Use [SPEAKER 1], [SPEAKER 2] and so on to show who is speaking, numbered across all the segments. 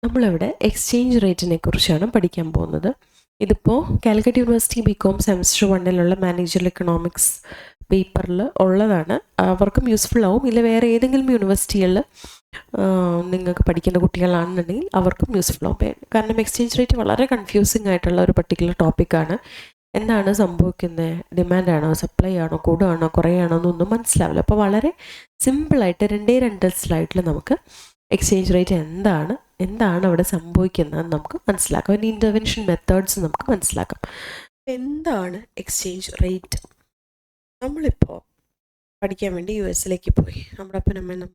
[SPEAKER 1] നമ്മളിവിടെ എക്സ്ചേഞ്ച് റേറ്റിനെ കുറിച്ചാണ് പഠിക്കാൻ പോകുന്നത്. ഇതിപ്പോൾ Calicut university BCom semester 1 managerial economics പേപ്പറിൽ ഉള്ളതാണ്. അവർക്കും യൂസ്ഫുൾ ആവും. ഇല്ല വേറെ ഏതെങ്കിലും യൂണിവേഴ്സിറ്റികളിൽ നിങ്ങൾക്ക് പഠിക്കുന്ന കുട്ടികളാണെന്നുണ്ടെങ്കിൽ അവർക്കും യൂസ്ഫുൾ ആവും. കാരണം എക്സ്ചേഞ്ച് റേറ്റ് വളരെ കൺഫ്യൂസിങ് ആയിട്ടുള്ള ഒരു പർട്ടിക്കുലർ ടോപ്പിക്കാണ്. എന്താണ് സംഭവിക്കുന്നത്, ഡിമാൻഡാണോ, സപ്ലൈ ആണോ, കൂടുകയാണോ, കുറയാണോ എന്നൊന്നും മനസ്സിലാവില്ല. അപ്പോൾ വളരെ സിമ്പിളായിട്ട് രണ്ട് സ്ലൈഡിൽ നമുക്ക് എക്സ്ചേഞ്ച് റേറ്റ് എന്താണ് അവിടെ സംഭവിക്കുന്നത് നമുക്ക് മനസ്സിലാക്കാം. അതിൻ്റെ ഇൻ്റർവെൻഷൻ മെത്തേഡ്സ് നമുക്ക് മനസ്സിലാക്കാം. എന്താണ് എക്സ്ചേഞ്ച് റേറ്റ്? നമ്മളിപ്പോൾ പഠിക്കാൻ വേണ്ടി US പോയി. നമ്മുടെ അപ്പനമ്മ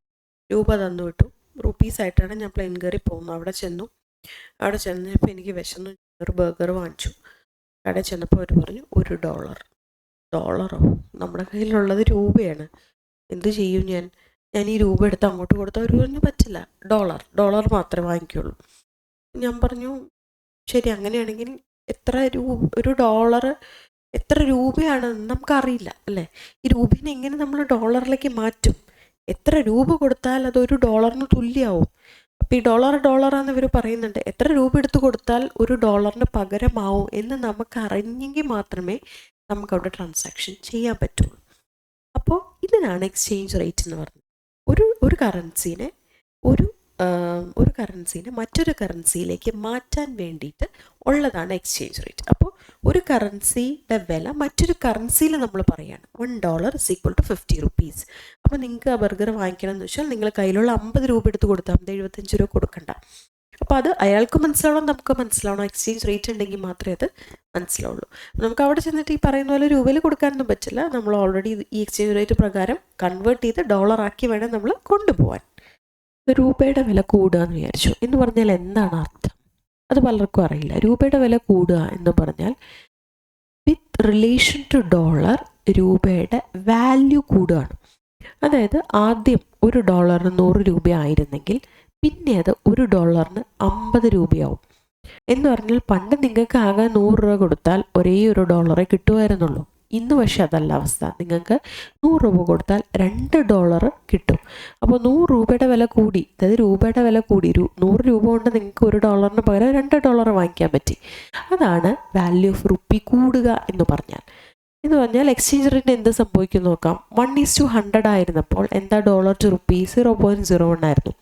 [SPEAKER 1] രൂപ തന്നു വിട്ടു. റുപ്പീസായിട്ടാണ് ഞാൻ പ്ലെയിൻ കയറി പോകുന്നു. അവിടെ ചെന്നപ്പോൾ എനിക്ക് വിശന്നു. ഒരു ബർഗർ വാങ്ങിച്ചു. കടയിൽ ചെന്നപ്പോൾ അവർ പറഞ്ഞു $1. ഡോളറോ? നമ്മുടെ കയ്യിലുള്ളത് രൂപയാണ്. എന്ത് ചെയ്യും ഞാൻ ഈ രൂപ എടുത്ത് അങ്ങോട്ട് കൊടുത്താൽ അവർ പറഞ്ഞു പറ്റില്ല, ഡോളർ മാത്രമേ വാങ്ങിക്കുള്ളൂ. ഞാൻ പറഞ്ഞു ശരി, അങ്ങനെയാണെങ്കിൽ ഒരു ഡോളർ എത്ര രൂപയാണെന്ന് നമുക്കറിയില്ല അല്ലേ? ഈ രൂപേനെ എങ്ങനെ നമ്മൾ ഡോളറിലേക്ക് മാറ്റും? എത്ര രൂപ കൊടുത്താൽ അത് $1 തുല്യമാവും? അപ്പോൾ ഈ ഡോളറാന്ന് ഇവർ പറയുന്നുണ്ട്. എത്ര രൂപ എടുത്ത് കൊടുത്താൽ $1 പകരമാവും എന്ന് നമുക്ക് അറിഞ്ഞെങ്കിൽ മാത്രമേ നമുക്കവിടെ ട്രാൻസാക്ഷൻ ചെയ്യാൻ പറ്റുള്ളൂ. അപ്പോൾ ഇതിനാണ് എക്സ്ചേഞ്ച് റേറ്റ് എന്ന് പറയുന്നത്. ഒരു കറൻസീനെ ഒരു കറൻസീനെ മറ്റൊരു കറൻസിയിലേക്ക് മാറ്റാൻ വേണ്ടിയിട്ട് ഉള്ളതാണ് എക്സ്ചേഞ്ച് റേറ്റ്. അപ്പോൾ ഒരു കറൻസിയുടെ വില മറ്റൊരു കറൻസിയിൽ നമ്മൾ പറയുകയാണ് $1 = 50 rupees. അപ്പോൾ നിങ്ങൾക്ക് ആ ബർഗർ വാങ്ങിക്കണം എന്ന് വെച്ചാൽ നിങ്ങൾ കയ്യിലുള്ള 50 രൂപ എടുത്ത് കൊടുത്താൽ മതി, 75 രൂപ കൊടുക്കണ്ട. അപ്പോൾ അത് അയാൾക്ക് മനസ്സിലാവണം, നമുക്ക് മനസ്സിലാവണം. എക്സ്ചേഞ്ച് റേറ്റ് ഉണ്ടെങ്കിൽ മാത്രമേ അത് മനസ്സിലാവുള്ളൂ. നമുക്ക് അവിടെ ചെന്നിട്ട് ഈ പറയുന്ന പോലെ രൂപയിൽ കൊടുക്കാനൊന്നും പറ്റില്ല. നമ്മൾ ഓൾറെഡി ഈ എക്സ്ചേഞ്ച് റേറ്റ് പ്രകാരം കൺവേർട്ട് ചെയ്ത് ഡോളറാക്കി വേണം നമ്മൾ കൊണ്ടുപോകാൻ. രൂപയുടെ വില കൂടുക എന്ന് വിചാരിച്ചു. എന്ന് പറഞ്ഞാൽ എന്താണ് അർത്ഥം? അത് പലർക്കും അറിയില്ല. രൂപയുടെ വില കൂടുക എന്ന് പറഞ്ഞാൽ വിത്ത് റിലേഷൻ ടു ഡോളർ രൂപയുടെ വാല്യൂ കൂടുകയാണ്. അതായത് ആദ്യം $1 100 രൂപ ആയിരുന്നെങ്കിൽ പിന്നെ അത് $1 50 രൂപയാവും. എന്ന് പറഞ്ഞാൽ പണ്ട് നിങ്ങൾക്ക് ആകെ 100 രൂപ കൊടുത്താൽ ഒരേ $1 കിട്ടുമായിരുന്നുള്ളൂ. ഇന്ന് പക്ഷെ അതല്ല അവസ്ഥ. നിങ്ങൾക്ക് 100 രൂപ കൊടുത്താൽ $2 കിട്ടും. അപ്പോൾ 100 രൂപയുടെ വില കൂടി. അതായത് രൂപയുടെ വില കൂടി. 100 രൂപ കൊണ്ട് നിങ്ങൾക്ക് $1 പകരം $2 വാങ്ങിക്കാൻ പറ്റി. അതാണ് വാല്യൂ ഓഫ് റുപ്പി കൂടുക എന്ന് പറഞ്ഞാൽ. എക്സ്ചേഞ്ച് റേറ്റിന് എന്ത് സംഭവിക്കും നോക്കാം. 1:100 ആയിരുന്നപ്പോൾ എന്താ ഡോളർ ടു റുപ്പി 0.01 ആയിരുന്നു.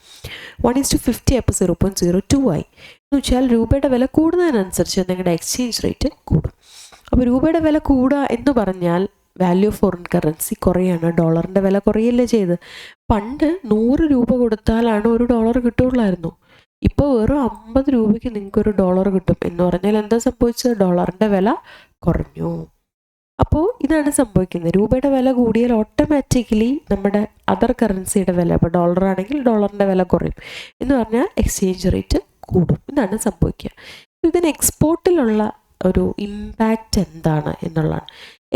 [SPEAKER 1] 1:50 ആയപ്പോൾ 0.02 ആയി. എന്ന് വെച്ചാൽ രൂപയുടെ വില കൂടുന്നതിനനുസരിച്ച് നിങ്ങളുടെ എക്സ്ചേഞ്ച് റേറ്റ് കൂടും. അപ്പോൾ രൂപയുടെ വില കൂടുക എന്ന് പറഞ്ഞാൽ വാല്യൂ ഓഫ് ഫോറിൻ കറൻസി കുറയാണ്. ഡോളറിൻ്റെ വില കുറയല്ലേ ചെയ്ത്. പണ്ട് 100 രൂപ കൊടുത്താലാണ് $1 കിട്ടുള്ളായിരുന്നു. ഇപ്പോൾ വെറും 50 രൂപയ്ക്ക് നിങ്ങൾക്ക് $1 കിട്ടും. എന്ന് പറഞ്ഞാൽ എന്താ സംഭവിച്ചത്? ഡോളറിൻ്റെ വില കുറഞ്ഞു. അപ്പോൾ ഇതാണ് സംഭവിക്കുന്നത്. രൂപയുടെ വില കൂടിയാൽ ഓട്ടോമാറ്റിക്കലി നമ്മുടെ അതർ കറൻസിയുടെ വില, ഇപ്പോൾ ഡോളർ ആണെങ്കിൽ ഡോളറിൻ്റെ വില കുറയും. എന്ന് പറഞ്ഞാൽ എക്സ്ചേഞ്ച് റേറ്റ് കൂടും. ഇതാണ് സംഭവിക്കുക. ഇതിന് എക്സ്പോർട്ടിലുള്ള ഒരു ഇമ്പാക്റ്റ് എന്താണ് എന്നുള്ളതാണ്.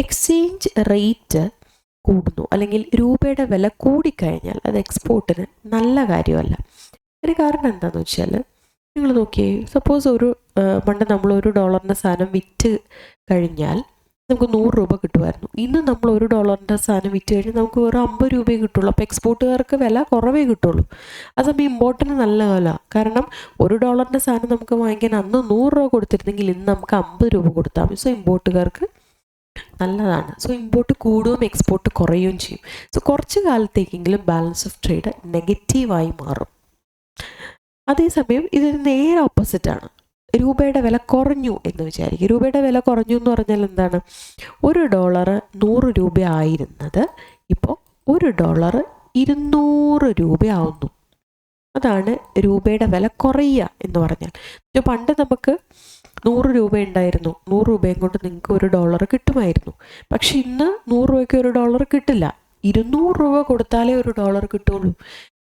[SPEAKER 1] എക്സ്ചേഞ്ച് റേറ്റ് കൂടുന്നു അല്ലെങ്കിൽ രൂപയുടെ വില കൂടിക്കഴിഞ്ഞാൽ അത് എക്സ്പോർട്ടിന് നല്ല കാര്യമല്ല. ഒരു കാരണം എന്താണെന്ന് വെച്ചാൽ നിങ്ങൾ നോക്കിയേ, സപ്പോസ് പണ്ട് നമ്മൾ $1 സാധനം വിറ്റ് കഴിഞ്ഞാൽ നമുക്ക് 100 രൂപ കിട്ടുമായിരുന്നു. ഇന്ന് നമ്മൾ $1 സാധനം വിറ്റ് കഴിഞ്ഞാൽ നമുക്ക് വെറും 50 രൂപയെ കിട്ടുള്ളൂ. അപ്പോൾ എക്സ്പോർട്ടുകാർക്ക് വില കുറവേ കിട്ടുള്ളൂ. അതപ്പോൾ ഇമ്പോർട്ടിന് നല്ല വില. കാരണം $1 സാധനം നമുക്ക് വാങ്ങിക്കാൻ അന്ന് 100 രൂപ കൊടുത്തിരുന്നെങ്കിൽ ഇന്ന് നമുക്ക് 50 രൂപ കൊടുത്താൽ മതി. സോ ഇമ്പോർട്ടുകാർക്ക് നല്ലതാണ്. സോ ഇമ്പോർട്ട് കൂടുകയും എക്സ്പോർട്ട് കുറയുകയും ചെയ്യും. സോ കുറച്ച് കാലത്തേക്കെങ്കിലും ബാലൻസ് ഓഫ് ട്രേഡ് നെഗറ്റീവായി മാറും. അതേസമയം ഇതിന് നേരെ ഓപ്പോസിറ്റാണ്. രൂപയുടെ വില കുറഞ്ഞു എന്ന് വിചാരിക്കും. രൂപയുടെ വില കുറഞ്ഞു എന്ന് പറഞ്ഞാൽ എന്താണ്? $1 100 രൂപ ആയിരുന്നത് ഇപ്പോൾ $1 200 രൂപയാവുന്നു. അതാണ് രൂപയുടെ വില കുറയുക എന്ന് പറഞ്ഞാൽ. പണ്ട് നമുക്ക് 100 രൂപ ഉണ്ടായിരുന്നു. 100 രൂപയും കൊണ്ട് നിങ്ങൾക്ക് $1 കിട്ടുമായിരുന്നു. പക്ഷെ ഇന്ന് 100 രൂപയ്ക്ക് $1 കിട്ടില്ല. 200 രൂപ കൊടുത്താലേ $1 കിട്ടുള്ളൂ.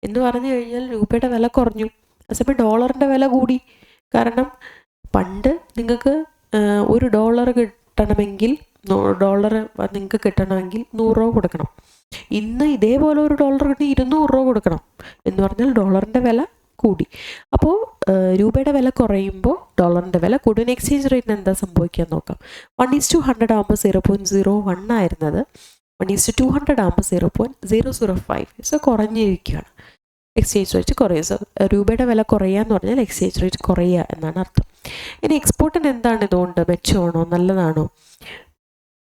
[SPEAKER 1] എന്ന് പറഞ്ഞു കഴിഞ്ഞാൽ രൂപയുടെ വില കുറഞ്ഞു. അതേസമയം ഡോളറിൻ്റെ വില കൂടി. കാരണം പണ്ട് നിങ്ങൾക്ക് $1 കിട്ടണമെങ്കിൽ നിങ്ങൾക്ക് കിട്ടണമെങ്കിൽ 100 രൂപ കൊടുക്കണം. ഇന്ന് ഇതേപോലെ $1 കിട്ടി 200 രൂപ കൊടുക്കണം. എന്ന് പറഞ്ഞാൽ ഡോളറിൻ്റെ വില കൂടി. അപ്പോൾ രൂപയുടെ വില കുറയുമ്പോൾ ഡോളറിൻ്റെ വില കൂടും. എക്സ്ചേഞ്ച് റേറ്റിന് എന്താ സംഭവിക്കാൻ നോക്കാം. 1:100 ആകുമ്പോൾ 0.01 ആയിരുന്നത് 1:200 ആകുമ്പോൾ 0.005. സോ കുറഞ്ഞിരിക്കുകയാണ്. എക്സ്ചേഞ്ച് റേറ്റ് കുറയും. സോ രൂപയുടെ വില കുറയുക എന്ന് പറഞ്ഞാൽ എക്സ്ചേഞ്ച് റേറ്റ് കുറയുക എന്നാണ് അർത്ഥം. ഇനി എക്സ്പോർട്ടിന് എന്താണ് ഇതുകൊണ്ട് മെച്ചമാണോ നല്ലതാണോ?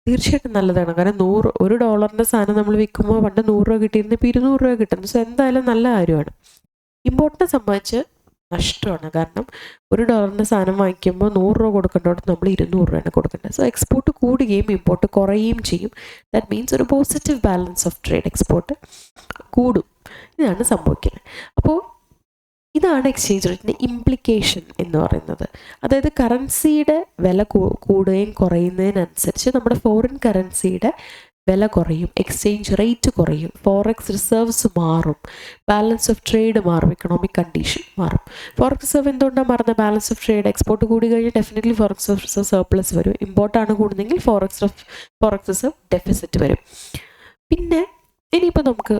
[SPEAKER 1] തീർച്ചയായിട്ടും നല്ലതാണ്. കാരണം $100 സാധനം നമ്മൾ വിൽക്കുമ്പോൾ പണ്ട് 100 രൂപ കിട്ടിയിരുന്ന ഇപ്പോൾ 200 രൂപ കിട്ടുന്നു. സോ എന്തായാലും നല്ല കാര്യമാണ്. ഇമ്പോർട്ടിനെ സംബന്ധിച്ച് നഷ്ടമാണ്. കാരണം $1 സാധനം വാങ്ങിക്കുമ്പോൾ 100 രൂപ കൊടുക്കേണ്ടത് നമ്മൾ 200 രൂപയാണ് കൊടുക്കേണ്ടത്. സോ എക്സ്പോർട്ട് കൂടുകയും ഇമ്പോർട്ട് കുറയുകയും ചെയ്യും. ദാറ്റ് മീൻസ് ഒരു positive balance of trade, export കൂടും. ഇതാണ് സംഭവിക്കുന്നത്. അപ്പോൾ ഇതാണ് എക്സ്ചേഞ്ച് റേറ്റിൻ്റെ ഇംപ്ലിക്കേഷൻ എന്ന് പറയുന്നത്. അതായത് കറൻസിയുടെ വില കൂടുകയും കുറയുന്നതിനനുസരിച്ച് നമ്മുടെ ഫോറിൻ കറൻസിയുടെ വില കുറയും, എക്സ്ചേഞ്ച് റേറ്റ് കുറയും, ഫോറക്സ് റിസർവ്സ് മാറും, ബാലൻസ് ഓഫ് ട്രേഡ് മാറും, എക്കണോമിക് കണ്ടീഷൻ മാറും. ഫോറക്സ് റിസർവ് എന്തുകൊണ്ടാണ് മാറുന്നത്? ബാലൻസ് ഓഫ് ട്രേഡ്, എക്സ്പോർട്ട് കൂടി കഴിഞ്ഞാൽ ഡെഫിനറ്റ്ലി ഫോറക്സ് റിസർവ് സർപ്ലസ് വരും. ഇമ്പോർട്ടാണ് കൂടുന്നെങ്കിൽ ഫോറക്സ് റിസർവ് ഡെഫിസിറ്റ് വരും. പിന്നെ ഇനിയിപ്പോൾ നമുക്ക്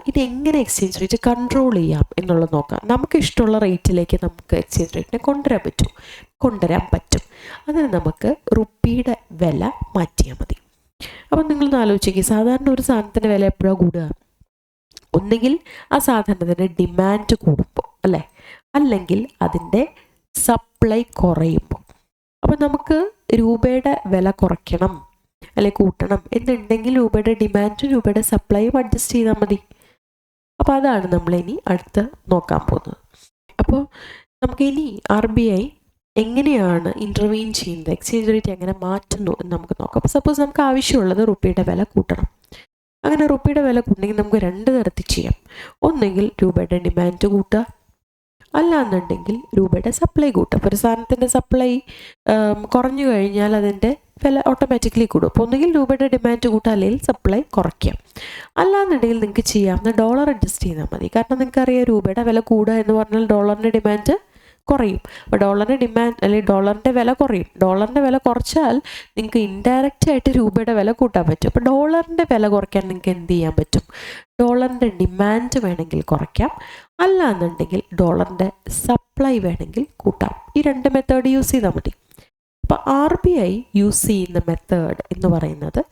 [SPEAKER 1] ഇതെങ്ങനെ എക്സ്ചേഞ്ച് റേറ്റ് കൺട്രോൾ ചെയ്യാം എന്നുള്ളത് നോക്കാം. നമുക്ക് ഇഷ്ടമുള്ള റേറ്റിലേക്ക് നമുക്ക് എക്സ്ചേഞ്ച് റേറ്റിനെ കൊണ്ടുവരാൻ പറ്റും. അതിന് നമുക്ക് റുപ്പിയുടെ വില മാറ്റിയാൽ മതി. അപ്പം നിങ്ങളൊന്ന് ആലോചിക്കുക, സാധാരണ ഒരു സാധനത്തിൻ്റെ വില എപ്പോഴാണ് കൂടുക? ഒന്നുകിൽ ആ സാധനത്തിൻ്റെ ഡിമാൻഡ് കൂടുമ്പോൾ, അല്ലേ? അല്ലെങ്കിൽ അതിൻ്റെ സപ്ലൈ കുറയുമ്പോൾ. അപ്പം നമുക്ക് രൂപയുടെ വില കുറയ്ക്കണം അല്ലെങ്കിൽ കൂട്ടണം എന്നുണ്ടെങ്കിൽ രൂപയുടെ ഡിമാൻഡും രൂപയുടെ സപ്ലൈയും അഡ്ജസ്റ്റ് ചെയ്താൽ മതി. അപ്പോൾ അതാണ് നമ്മളിനി അടുത്ത് നോക്കാൻ പോകുന്നത്. അപ്പോൾ നമുക്കിനി RBI എങ്ങനെയാണ് ഇൻ്റർവീൻ ചെയ്യുന്നത്, എക്സ്ചേഞ്ച് റേറ്റ് എങ്ങനെ മാറ്റുന്നു എന്ന് നമുക്ക് നോക്കാം. അപ്പോൾ സപ്പോസ് നമുക്ക് ആവശ്യമുള്ളത് റുപ്പിയുടെ വില കൂട്ടണം. അങ്ങനെ റുപ്പിയുടെ വില കൂട്ടണമെങ്കിൽ നമുക്ക് 2 തരത്തിൽ ചെയ്യാം. ഒന്നെങ്കിൽ രൂപയുടെ ഡിമാൻഡ് കൂട്ടുക, അല്ലാന്നുണ്ടെങ്കിൽ രൂപയുടെ സപ്ലൈ കൂട്ടുക. അപ്പോൾ ഒരു സാധനത്തിൻ്റെ സപ്ലൈ കുറഞ്ഞു കഴിഞ്ഞാൽ അതിൻ്റെ വില ഓട്ടോമാറ്റിക്കലി കൂടും. അപ്പോൾ ഒന്നുകിൽ രൂപയുടെ ഡിമാൻഡ് കൂട്ടുക, അല്ലെങ്കിൽ സപ്ലൈ കുറയ്ക്കാം. അല്ലാന്നുണ്ടെങ്കിൽ നിങ്ങൾക്ക് ചെയ്യാവുന്ന ഡോളർ അഡ്ജസ്റ്റ് ചെയ്താൽ മതി. കാരണം നിങ്ങൾക്കറിയാം രൂപയുടെ വില കൂടുക എന്ന് പറഞ്ഞാൽ ഡോളറിൻ്റെ ഡിമാൻഡ് കുറയും. അപ്പോൾ ഡോളറിൻ്റെ ഡിമാൻഡ് അല്ലെങ്കിൽ ഡോളറിൻ്റെ വില കുറയും. ഡോളറിൻ്റെ വില കുറച്ചാൽ നിങ്ങൾക്ക് ഇൻഡയറക്റ്റ് ആയിട്ട് രൂപയുടെ വില കൂട്ടാൻ പറ്റും. അപ്പോൾ ഡോളറിൻ്റെ വില കുറയ്ക്കാൻ നിങ്ങൾക്ക് എന്ത് ചെയ്യാൻ പറ്റും? ഡോളറിൻ്റെ ഡിമാൻഡ് വേണമെങ്കിൽ കുറയ്ക്കാം, അല്ലാന്നുണ്ടെങ്കിൽ ഡോളറിൻ്റെ സപ്ലൈ വേണമെങ്കിൽ കൂട്ടാം. ഈ 2 മെത്തേഡ് യൂസ് ചെയ്താൽ മതി. അപ്പോൾ RBI യൂസ് ചെയ്യുന്ന മെത്തേഡ് എന്ന് പറയുന്നത്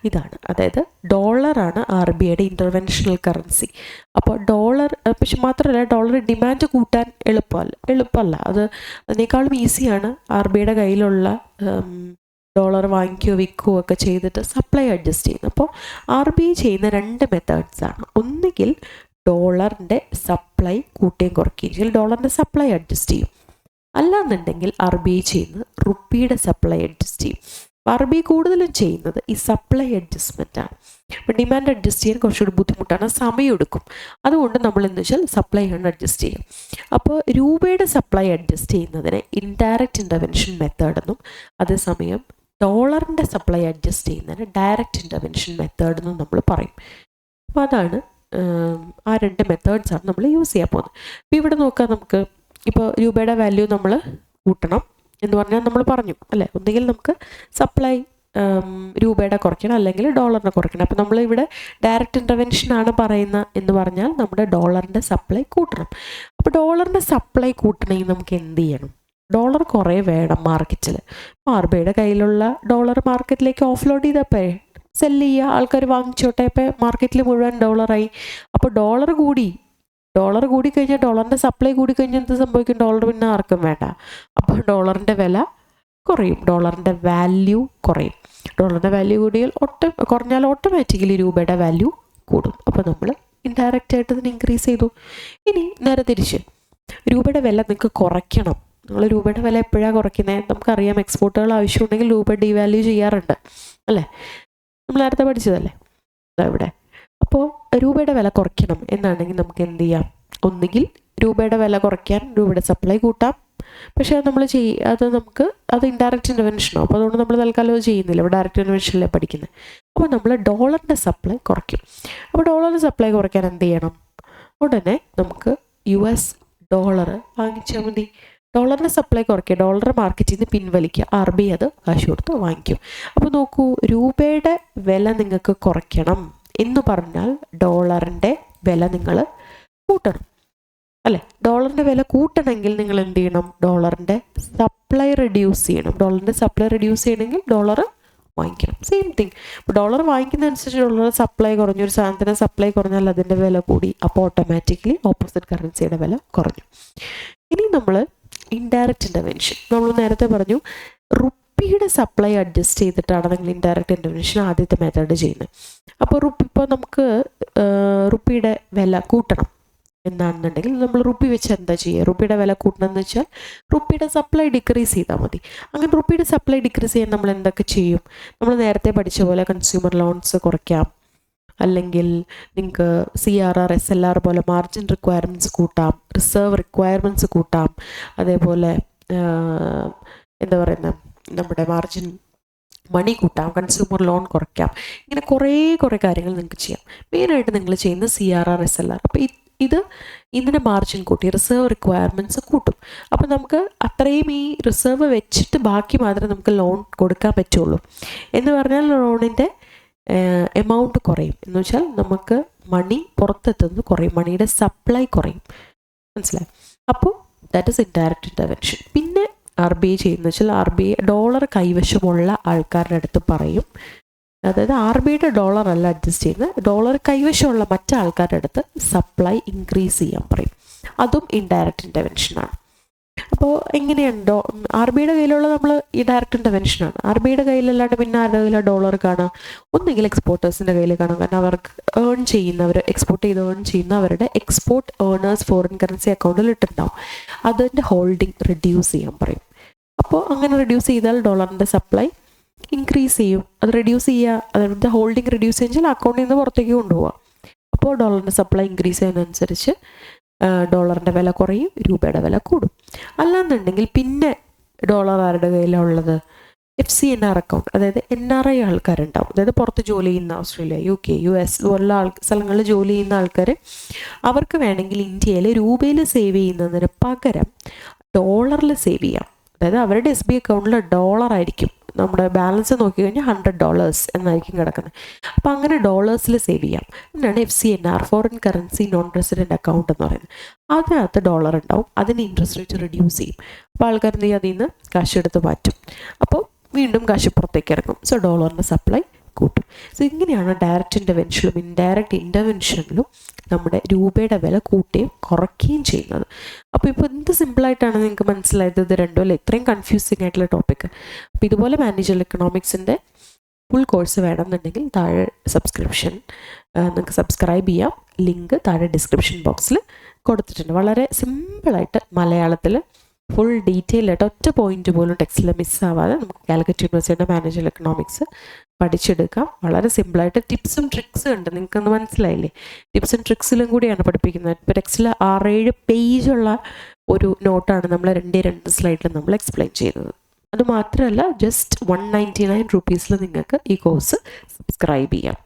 [SPEAKER 1] ഇതാണ്. അതായത് ഡോളറാണ് RBIയുടെ ഇൻ്റർവെൻഷണൽ കറൻസി. അപ്പോൾ ഡോളർ, പക്ഷെ മാത്രമല്ല ഡോളർ ഡിമാൻഡ് കൂട്ടാൻ എളുപ്പമല്ല. അതിനേക്കാളും ഈസിയാണ് RBIയുടെ കയ്യിലുള്ള ഡോളർ വാങ്ങിക്കുകയോ വിൽക്കുകയോ ഒക്കെ ചെയ്തിട്ട് സപ്ലൈ അഡ്ജസ്റ്റ് ചെയ്യുന്നത്. അപ്പോൾ RBI ചെയ്യുന്ന 2 മെത്തേഡ്സാണ്. ഒന്നുകിൽ ഡോളറിൻ്റെ സപ്ലൈ കൂട്ടുകയും കുറയ്ക്കുകയും ചെയ്യും, ഡോളറിൻ്റെ സപ്ലൈ അഡ്ജസ്റ്റ് ചെയ്യും. അല്ലാന്നുണ്ടെങ്കിൽ RBI ചെയ്യുന്നത് റുപ്പിയുടെ സപ്ലൈ അഡ്ജസ്റ്റ് ചെയ്യും. RBI കൂടുതലും ചെയ്യുന്നത് ഈ സപ്ലൈ അഡ്ജസ്റ്റ്മെൻ്റ് ആണ്. അപ്പോൾ ഡിമാൻഡ് അഡ്ജസ്റ്റ് ചെയ്യാൻ കുറച്ചുകൂടി ബുദ്ധിമുട്ടാണ്, സമയമെടുക്കും. അതുകൊണ്ട് നമ്മൾ എന്ന് വെച്ചാൽ സപ്ലൈ ആണ് അഡ്ജസ്റ്റ് ചെയ്യും. അപ്പോൾ രൂപയുടെ സപ്ലൈ അഡ്ജസ്റ്റ് ചെയ്യുന്നതിനെ ഇൻഡയറക്റ്റ് ഇൻ്റർവെൻഷൻ മെത്തേഡ് എന്നും, അതേസമയം ഡോളറിൻ്റെ സപ്ലൈ അഡ്ജസ്റ്റ് ചെയ്യുന്നതിന് ഡയറക്റ്റ് ഇൻ്റർവെൻഷൻ മെത്തേഡ് എന്നും നമ്മൾ പറയും. അപ്പോൾ അതാണ് ആ 2 മെത്തേഡ്സാണ് നമ്മൾ യൂസ് ചെയ്യാൻ പോകുന്നത്. അപ്പോൾ ഇവിടെ നോക്കാം, നമുക്ക് ഇപ്പോൾ രൂപയുടെ വാല്യൂ നമ്മൾ കൂട്ടണം എന്ന് പറഞ്ഞാൽ നമ്മൾ പറഞ്ഞു അല്ലേ, ഒന്നുകിൽ നമുക്ക് സപ്ലൈ രൂപയുടെ കുറയ്ക്കണം, അല്ലെങ്കിൽ ഡോളറിനെ കുറയ്ക്കണം. അപ്പോൾ നമ്മളിവിടെ ഡയറക്റ്റ് ഇൻ്റർവെൻഷനാണ് പറയുന്ന എന്ന് പറഞ്ഞാൽ നമ്മുടെ ഡോളറിൻ്റെ സപ്ലൈ കൂട്ടണം. അപ്പോൾ ഡോളറിൻ്റെ സപ്ലൈ കൂട്ടണമെങ്കിൽ നമുക്ക് എന്ത് ചെയ്യണം? ഡോളർ കുറേ വേണം മാർക്കറ്റിൽ. അപ്പോൾ RBIയുടെ കയ്യിലുള്ള ഡോളർ മാർക്കറ്റിലേക്ക് ഓഫ്ലോഡ് ചെയ്തപ്പോൾ സെല്ല് ചെയ്യുക, ആൾക്കാർ വാങ്ങിച്ചോട്ടെ. ഇപ്പോൾ മാർക്കറ്റിൽ മുഴുവൻ ഡോളറായി. അപ്പോൾ ഡോളർ കൂടി കഴിഞ്ഞാൽ ഡോളറിൻ്റെ സപ്ലൈ കൂടി കഴിഞ്ഞാൽ എന്ത് സംഭവിക്കും? ഡോളർ പിന്നെ ആർക്കും വേണ്ട. അപ്പോൾ ഡോളറിൻ്റെ വില കുറയും, ഡോളറിൻ്റെ വാല്യൂ കുറയും. ഡോളറിൻ്റെ വാല്യൂ കുറഞ്ഞാൽ ഓട്ടോമാറ്റിക്കലി രൂപയുടെ വാല്യൂ കൂടും. അപ്പോൾ നമ്മൾ ഇൻഡയറക്റ്റ് ആയിട്ട് ഇതിന് ഇൻക്രീസ് ചെയ്തു. ഇനി നേരെ തിരിച്ച് രൂപയുടെ വില നിങ്ങൾക്ക് കുറയ്ക്കണം. നിങ്ങൾ രൂപയുടെ വില എപ്പോഴാണ് കുറയ്ക്കുന്നത്? നമുക്കറിയാം, എക്സ്പോർട്ടുകൾ ആവശ്യമുണ്ടെങ്കിൽ രൂപ ഡീവാല്യൂ ചെയ്യാറുണ്ട് അല്ലേ, നമ്മൾ നേരത്തെ പഠിച്ചതല്ലേ ഇവിടെ. അപ്പോൾ രൂപയുടെ വില കുറയ്ക്കണം എന്നാണെങ്കിൽ നമുക്ക് എന്ത് ചെയ്യാം? ഒന്നുകിൽ രൂപയുടെ വില കുറയ്ക്കാൻ രൂപയുടെ സപ്ലൈ കൂട്ടാം, പക്ഷേ അത് ഇൻഡയറക്റ്റ് ഇൻ്റർവെൻഷനോ. അപ്പോൾ അതുകൊണ്ട് നമ്മൾ തൽക്കാലം ചെയ്യുന്നില്ല, ഇവിടെ ഡയറക്റ്റ് ഇൻ്റർവെൻഷനിലെ പഠിക്കുന്നത്. അപ്പോൾ നമ്മൾ ഡോളറിൻ്റെ സപ്ലൈ കുറയ്ക്കും. അപ്പോൾ ഡോളറിൻ്റെ സപ്ലൈ കുറയ്ക്കാൻ എന്ത് ചെയ്യണം? ഉടനെ നമുക്ക് US ഡോളർ വാങ്ങിച്ചാൽ മതി. ഡോളറിൻ്റെ സപ്ലൈ കുറയ്ക്കുക, ഡോളർ മാർക്കറ്റിൽ നിന്ന് പിൻവലിക്കുക, RBI അത് കാശ് കൊടുത്ത് വാങ്ങിക്കും. അപ്പോൾ നോക്കൂ, രൂപയുടെ വില നിങ്ങൾക്ക് കുറയ്ക്കണം എന്ന് പറഞ്ഞാൽ ഡോളറിൻ്റെ വില നിങ്ങൾ കൂട്ടണം അല്ലേ. ഡോളറിൻ്റെ വില കൂട്ടണമെങ്കിൽ നിങ്ങൾ എന്ത് ചെയ്യണം? ഡോളറിൻ്റെ സപ്ലൈ റെഡ്യൂസ് ചെയ്യണം. ഡോളറിൻ്റെ സപ്ലൈ റെഡ്യൂസ് ചെയ്യണമെങ്കിൽ ഡോളർ വാങ്ങിക്കണം. Same thing. ഇപ്പോൾ ഡോളർ വാങ്ങിക്കുന്നതനുസരിച്ച് ഡോളർ സപ്ലൈ കുറഞ്ഞു, ഒരു സാധനത്തിന് സപ്ലൈ കുറഞ്ഞാൽ അതിൻ്റെ വില കൂടി, അപ്പോൾ ഓട്ടോമാറ്റിക്കലി ഓപ്പോസിറ്റ് കറൻസിയുടെ വില കുറഞ്ഞു. ഇനി നമ്മൾ ഇൻഡയറക്റ്റ് ഇൻ്റർവെൻഷൻ, നമ്മൾ നേരത്തെ പറഞ്ഞു റുപ്പിയുടെ സപ്ലൈ അഡ്ജസ്റ്റ് ചെയ്തിട്ടാണ് നിങ്ങൾ ഇൻഡയറക്റ്റ് ഇൻ്റർവെൻഷൻ ആദ്യത്തെ മെത്തേഡ് ചെയ്യുന്നത്. അപ്പോൾ ഇപ്പോൾ നമുക്ക് റുപ്പിയുടെ വില കൂട്ടണം എന്നാണെന്നുണ്ടെങ്കിൽ നമ്മൾ റുപ്പി വെച്ച് എന്താ ചെയ്യുക? റുപ്പിയുടെ വില കൂട്ടണമെന്ന് വെച്ചാൽ റുപ്പിയുടെ സപ്ലൈ ഡിക്രീസ് ചെയ്താൽ മതി. അങ്ങനെ റുപ്പിയുടെ സപ്ലൈ ഡിക്രീസ് ചെയ്യാൻ നമ്മൾ എന്തൊക്കെ ചെയ്യും? നമ്മൾ നേരത്തെ പഠിച്ച പോലെ കൺസ്യൂമർ ലോൺസ് കുറയ്ക്കാം, അല്ലെങ്കിൽ നിങ്ങൾക്ക് CRR SLR പോലെ മാർജിൻ റിക്വയർമെൻറ്റ്സ് കൂട്ടാം, റിസർവ് റിക്വയർമെൻറ്റ്സ് കൂട്ടാം, അതേപോലെ എന്താ പറയുന്നത്, നമ്മുടെ മാർജിൻ മണി കൂട്ടാം, കൺസ്യൂമർ ലോൺ കുറയ്ക്കാം. ഇങ്ങനെ കുറേ കാര്യങ്ങൾ നിങ്ങൾക്ക് ചെയ്യാം. മെയിനായിട്ട് നിങ്ങൾ ചെയ്യുന്നത് CRR SLR. അപ്പോൾ ഇതിൻ്റെ മാർജിൻ കൂട്ടി റിസർവ് റിക്വയർമെൻറ്റ്സ് കൂട്ടും. അപ്പോൾ നമുക്ക് അത്രയും ഈ റിസർവ് വെച്ചിട്ട് ബാക്കി മാത്രമേ നമുക്ക് ലോൺ കൊടുക്കാൻ പറ്റുള്ളൂ. എന്ന് പറഞ്ഞാൽ ലോണിൻ്റെ എമൗണ്ട് കുറയും. എന്ന് വെച്ചാൽ നമുക്ക് മണി പുറത്തെത്തുന്നത് കുറയും, മണിയുടെ സപ്ലൈ കുറയും. മനസ്സിലായി? അപ്പോൾ ദാറ്റ് ഈസ് ഇൻഡയറക്റ്റ് ഇൻ്റർവെൻഷൻ. പിന്നെ RBI ചെയ്യുന്നത് വെച്ചാൽ RBI ഡോളർ കൈവശമുള്ള ആൾക്കാരുടെ അടുത്ത് പറയും, അതായത് RBIയുടെ ഡോളർ അല്ല അഡ്ജസ്റ്റ് ചെയ്യുന്നത്, ഡോളർ കൈവശമുള്ള മറ്റാൾക്കാരുടെ അടുത്ത് സപ്ലൈ ഇൻക്രീസ് ചെയ്യാൻ പറയും. അതും ഇൻഡയറക്റ്റ് ഇൻ്റർവെൻഷനാണ്. അപ്പോൾ എങ്ങനെയാണ് RBIയുടെ കയ്യിലുള്ള നമ്മൾ ഈ ഡയറക്റ്റ് ഇൻ്റർവെൻഷനാണ്. RBIയുടെ കയ്യിലല്ലാണ്ട് പിന്നെ ആരുടെ കയ്യിലാണ് ഡോളർ കാണാം? ഒന്നുകിൽ എക്സ്പോർട്ടേഴ്സിൻ്റെ കയ്യിൽ കാണാം, കാരണം അവർക്ക് എക്സ്പോർട്ട് ചെയ്ത് ഏൺ ചെയ്യുന്നവരുടെ എക്സ്പോർട്ട് ഏണേഴ്സ് ഫോറിൻ കറൻസി അക്കൗണ്ടിൽ ഇട്ടുണ്ടാവും. അതിൻ്റെ ഹോൾഡിംഗ് റെഡ്യൂസ് ചെയ്യാൻ പറയും. അപ്പോൾ അങ്ങനെ റെഡ്യൂസ് ചെയ്താൽ ഡോളറിൻ്റെ സപ്ലൈ ഇൻക്രീസ് ചെയ്യും. അത് റെഡ്യൂസ് ചെയ്യുക, അതായത് ഹോൾഡിംഗ് റെഡ്യൂസ് ചെയ്താൽ അക്കൗണ്ടിൽ നിന്ന് പുറത്തേക്ക് കൊണ്ടുപോകാം. അപ്പോൾ ഡോളറിൻ്റെ സപ്ലൈ ഇൻക്രീസ് ചെയ്യുന്നതനുസരിച്ച് ഡോളറിൻ്റെ വില കുറയും, രൂപയുടെ വില കൂടും. അല്ലാന്നുണ്ടെങ്കിൽ പിന്നെ ഡോളർ ആരുടെ കയ്യിലുള്ളത്? FCNR അക്കൗണ്ട്, അതായത് NRI ആൾക്കാരുണ്ടാവും, അതായത് പുറത്ത് ജോലി ചെയ്യുന്ന ഓസ്ട്രേലിയ, UK, US പോലുള്ള സ്ഥലങ്ങളിൽ ജോലി ചെയ്യുന്ന ആൾക്കാർ, അവർക്ക് വേണമെങ്കിൽ ഇന്ത്യയിൽ രൂപയിൽ സേവ് ചെയ്യുന്നതിന് പകരം ഡോളറിൽ സേവ് ചെയ്യാം. അതായത് അവരുടെ SBI അക്കൗണ്ടിൽ ഡോളർ ആയിരിക്കും, നമ്മുടെ ബാലൻസ് നോക്കിക്കഴിഞ്ഞാൽ $100 എന്നായിരിക്കും കിടക്കുന്നത്. അപ്പോൾ അങ്ങനെ ഡോളേഴ്സിൽ സേവ് ചെയ്യാം. എന്നാണ് FCNR, foreign currency non resident account എന്ന് പറയുന്നത്. അതിനകത്ത് ഡോളർ ഉണ്ടാവും, അതിന് ഇൻട്രസ്റ്റ് റേറ്റ് റെഡ്യൂസ് ചെയ്യും. അപ്പോൾ ആൾക്കാർ എന്ത് ചെയ്യും? അതിൽ നിന്ന് കാശ് എടുത്ത് മാറ്റും. അപ്പോൾ വീണ്ടും കാശ് പുറത്തേക്ക് ഇറങ്ങും. സോ ഡോളറിൻ്റെ സപ്ലൈ കൂട്ടും. സോ ഇങ്ങനെയാണ് ഡയറക്റ്റ് ഇൻ്റർവെൻഷനിലും ഇൻഡയറക്റ്റ് ഇൻ്റർവെൻഷനിലും നമ്മുടെ രൂപയുടെ വില കൂട്ടുകയും കുറയ്ക്കുകയും ചെയ്യുന്നത്. അപ്പോൾ ഇപ്പോൾ എന്ത് സിമ്പിളായിട്ടാണ് നിങ്ങൾക്ക് മനസ്സിലായത് ഇത് രണ്ടും അല്ലേ? ഇത്രയും കൺഫ്യൂസിങ് ആയിട്ടുള്ള ടോപ്പിക്ക്. അപ്പോൾ ഇതുപോലെ മാനേജർ എക്കണോമിക്സിൻ്റെ ഫുൾ കോഴ്സ് വേണമെന്നുണ്ടെങ്കിൽ താഴെ നിങ്ങൾക്ക് സബ്സ്ക്രൈബ് ചെയ്യാം. ലിങ്ക് താഴെ ഡിസ്ക്രിപ്ഷൻ ബോക്സിൽ കൊടുത്തിട്ടുണ്ട്. വളരെ സിമ്പിളായിട്ട് മലയാളത്തിൽ ഫുൾ ഡീറ്റെയിൽ ആയിട്ട് ഒറ്റ പോയിന്റ് പോലും ടെക്സ്റ്റിൽ മിസ്സാവാതെ നമുക്ക് കാലിക്കറ്റ് യൂണിവേഴ്സിറ്റിയുടെ മാനേജർ എക്കണോമിക്സ് പഠിച്ചെടുക്കാം. വളരെ സിമ്പിളായിട്ട് ടിപ്സും ട്രിക്സും ഉണ്ട്. നിങ്ങൾക്കൊന്ന് മനസ്സിലായില്ലേ? ടിപ്സും ട്രിക്സിലും കൂടിയാണ് പഠിപ്പിക്കുന്നത്. ഇപ്പോൾ ടെക്സ്റ്റിൽ 6-7 പേജുള്ള ഒരു നോട്ടാണ് നമ്മൾ 2 സ്ലൈഡിൽ നമ്മൾ എക്സ്പ്ലെയിൻ ചെയ്തത്. അതുമാത്രമല്ല, ജസ്റ്റ് 199 rupees നിങ്ങൾക്ക് ഈ കോഴ്സ് സബ്സ്ക്രൈബ് ചെയ്യാം.